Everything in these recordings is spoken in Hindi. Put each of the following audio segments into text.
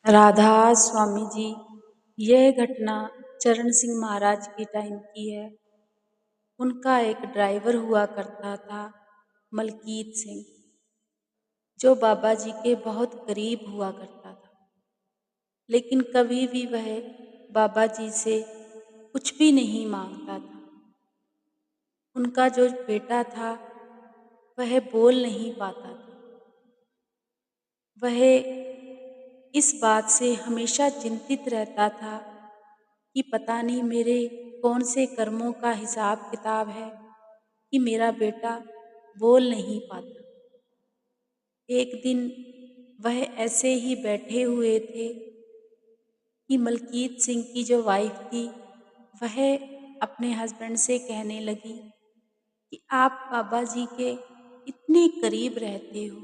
राधा स्वामी जी, यह घटना चरण सिंह महाराज के टाइम की है। उनका एक ड्राइवर हुआ करता था, मलकीत सिंह, जो बाबा जी के बहुत करीब हुआ करता था। लेकिन कभी भी वह बाबा जी से कुछ भी नहीं मांगता था। उनका जो बेटा था वह बोल नहीं पाता था। वह इस बात से हमेशा चिंतित रहता था कि पता नहीं मेरे कौन से कर्मों का हिसाब किताब है कि मेरा बेटा बोल नहीं पाता। एक दिन वह ऐसे ही बैठे हुए थे कि मलकीत सिंह की जो वाइफ थी वह अपने हस्बैंड से कहने लगी कि आप बाबा जी के इतने करीब रहते हो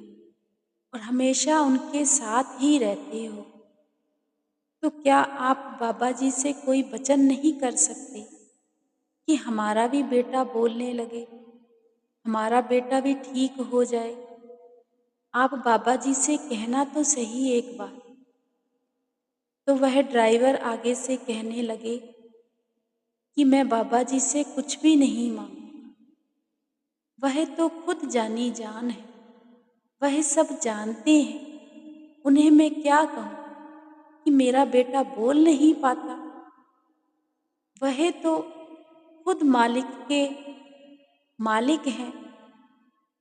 और हमेशा उनके साथ ही रहते हो, तो क्या आप बाबा जी से कोई वचन नहीं कर सकते कि हमारा भी बेटा बोलने लगे, हमारा बेटा भी ठीक हो जाए? आप बाबा जी से कहना तो सही एक बार। तो वह ड्राइवर आगे से कहने लगे कि मैं बाबा जी से कुछ भी नहीं मांगूंगा। वह तो खुद जानी जान है, वह सब जानते हैं। उन्हें मैं क्या कहूँ कि मेरा बेटा बोल नहीं पाता। वह तो खुद मालिक के मालिक हैं,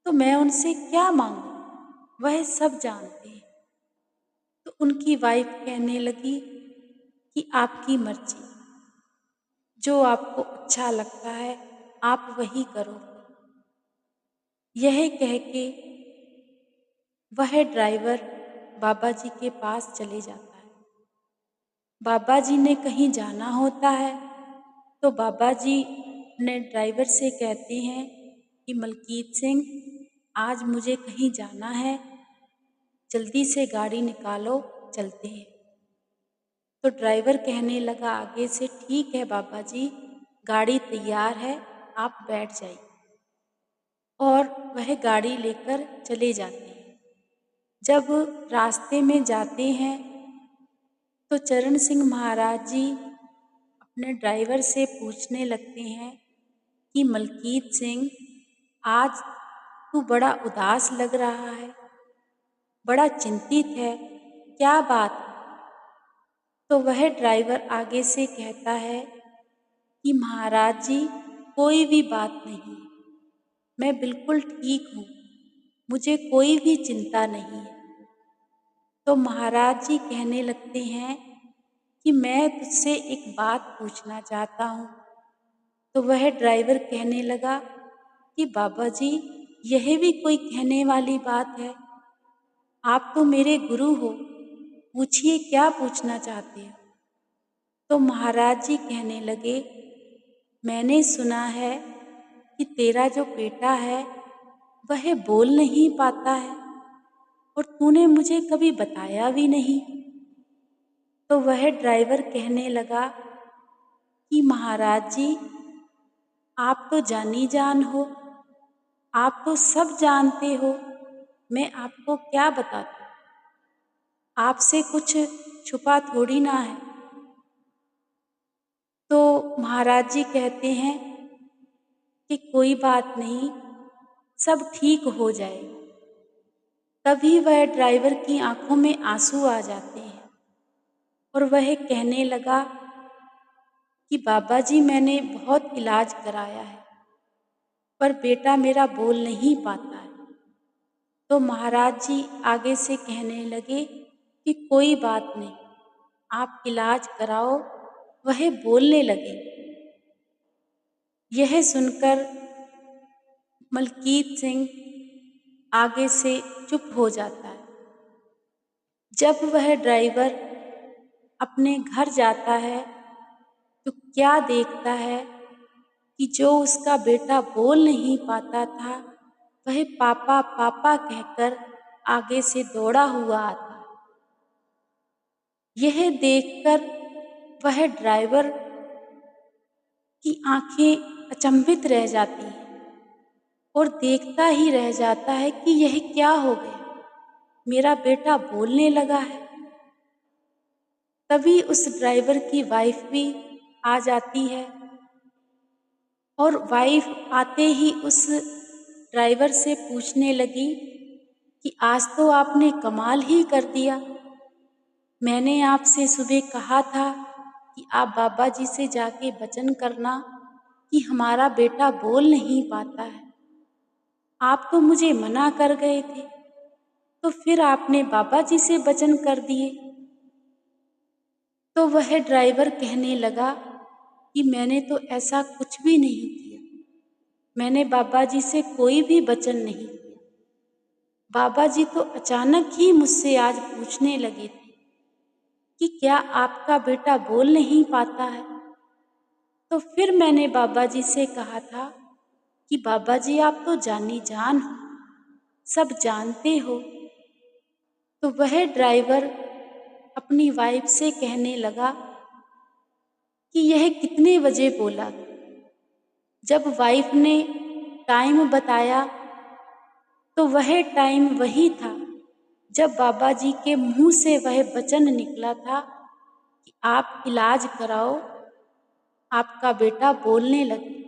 तो मैं उनसे क्या मांगूं? वह सब जानते हैं। तो उनकी वाइफ कहने लगी कि आपकी मर्जी, जो आपको अच्छा लगता है आप वही करो। यह कह के वह ड्राइवर बाबा जी के पास चले जाता है। बाबा जी ने कहीं जाना होता है तो बाबा जी ने ड्राइवर से कहते हैं कि मलकीत सिंह, आज मुझे कहीं जाना है, जल्दी से गाड़ी निकालो, चलते हैं। तो ड्राइवर कहने लगा आगे से, ठीक है बाबा जी, गाड़ी तैयार है, आप बैठ जाइए। और वह गाड़ी लेकर चले जाते हैं। जब रास्ते में जाते हैं तो चरण सिंह महाराज जी अपने ड्राइवर से पूछने लगते हैं कि मलकीत सिंह, आज तू बड़ा उदास लग रहा है, बड़ा चिंतित है, क्या बात है? तो वह ड्राइवर आगे से कहता है कि महाराज जी, कोई भी बात नहीं है, मैं बिल्कुल ठीक हूँ, मुझे कोई भी चिंता नहीं है। तो महाराज जी कहने लगते हैं कि मैं तुझसे एक बात पूछना चाहता हूँ। तो वह ड्राइवर कहने लगा कि बाबा जी, यह भी कोई कहने वाली बात है, आप तो मेरे गुरु हो, पूछिए क्या पूछना चाहते हो। तो महाराज जी कहने लगे, मैंने सुना है कि तेरा जो बेटा है वह बोल नहीं पाता है और तूने मुझे कभी बताया भी नहीं। तो वह ड्राइवर कहने लगा कि महाराज जी, आप तो जानी जान हो, आप तो सब जानते हो, मैं आपको क्या बताता, आपसे कुछ छुपा थोड़ी ना है। तो महाराज जी कहते हैं कि कोई बात नहीं, सब ठीक हो जाएगा। तभी वह ड्राइवर की आंखों में आंसू आ जाते हैं और वह कहने लगा कि बाबा जी, मैंने बहुत इलाज कराया है पर बेटा मेरा बोल नहीं पाता है। तो महाराज जी आगे से कहने लगे कि कोई बात नहीं, आप इलाज कराओ, वह बोलने लगे। यह सुनकर मलकीत सिंह आगे से चुप हो जाता है। जब वह ड्राइवर अपने घर जाता है तो क्या देखता है कि जो उसका बेटा बोल नहीं पाता था वह पापा पापा कहकर आगे से दौड़ा हुआ आता है। यह देखकर वह ड्राइवर की आंखें अचंभित रह जाती हैं और देखता ही रह जाता है कि यह क्या हो गया, मेरा बेटा बोलने लगा है। तभी उस ड्राइवर की वाइफ भी आ जाती है और वाइफ आते ही उस ड्राइवर से पूछने लगी कि आज तो आपने कमाल ही कर दिया। मैंने आपसे सुबह कहा था कि आप बाबा जी से जाके वचन करना कि हमारा बेटा बोल नहीं पाता है। आप तो मुझे मना कर गए थे, तो फिर आपने बाबा जी से वचन कर दिए। तो वह ड्राइवर कहने लगा कि मैंने तो ऐसा कुछ भी नहीं किया। मैंने बाबा जी से कोई भी वचन नहीं किया। बाबा जी तो अचानक ही मुझसे आज पूछने लगे थे कि क्या आपका बेटा बोल नहीं पाता है? तो फिर मैंने बाबा जी से कहा था कि बाबा जी आप तो जानी जान हो, सब जानते हो। तो वह ड्राइवर अपनी वाइफ से कहने लगा कि यह कितने बजे बोला? जब वाइफ ने टाइम बताया तो वह टाइम वही था जब बाबा जी के मुंह से वह वचन निकला था कि आप इलाज कराओ, आपका बेटा बोलने लगे।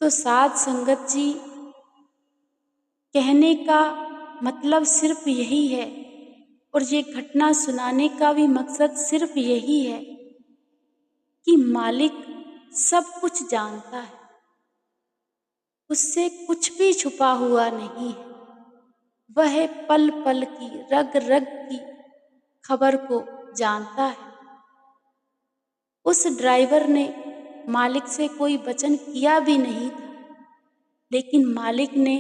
तो साध संगत जी, कहने का मतलब सिर्फ यही है और ये घटना सुनाने का भी मकसद सिर्फ यही है कि मालिक सब कुछ जानता है, उससे कुछ भी छुपा हुआ नहीं है। वह पल पल की रग रग की खबर को जानता है। उस ड्राइवर ने मालिक से कोई वचन किया भी नहीं था, लेकिन मालिक ने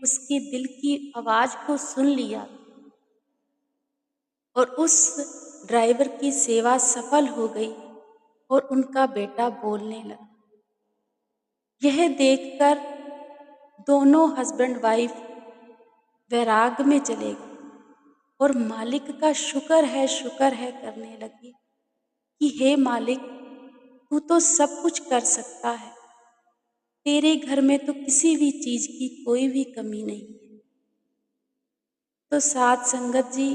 उसके दिल की आवाज को सुन लिया और उस ड्राइवर की सेवा सफल हो गई और उनका बेटा बोलने लगा। यह देखकर दोनों हस्बैंड वाइफ वैराग में चले गए और मालिक का शुक्र है करने लगे कि हे मालिक, तू तो सब कुछ कर सकता है। तेरे घर में तो किसी भी चीज की कोई भी कमी नहीं है। तो साध संगत जी,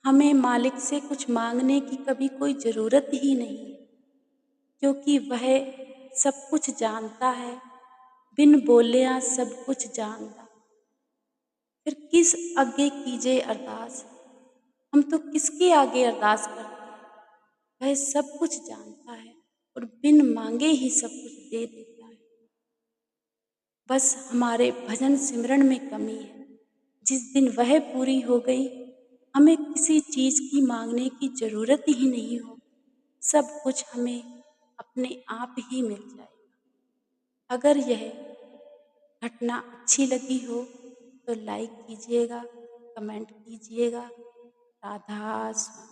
हमें मालिक से कुछ मांगने की कभी कोई जरूरत ही नहीं है, क्योंकि वह सब कुछ जानता है, बिन बोलिया सब कुछ जानता। फिर किस आगे कीजिए अरदास? हम तो किसके आगे अरदास करते हैं? वह सब कुछ जानता है और बिन मांगे ही सब कुछ दे देता है। बस हमारे भजन सिमरन में कमी है। जिस दिन वह पूरी हो गई, हमें किसी चीज की मांगने की जरूरत ही नहीं हो। सब कुछ हमें अपने आप ही मिल जाएगा। अगर यह घटना अच्छी लगी हो तो लाइक कीजिएगा, कमेंट कीजिएगा। राधा स्वामी।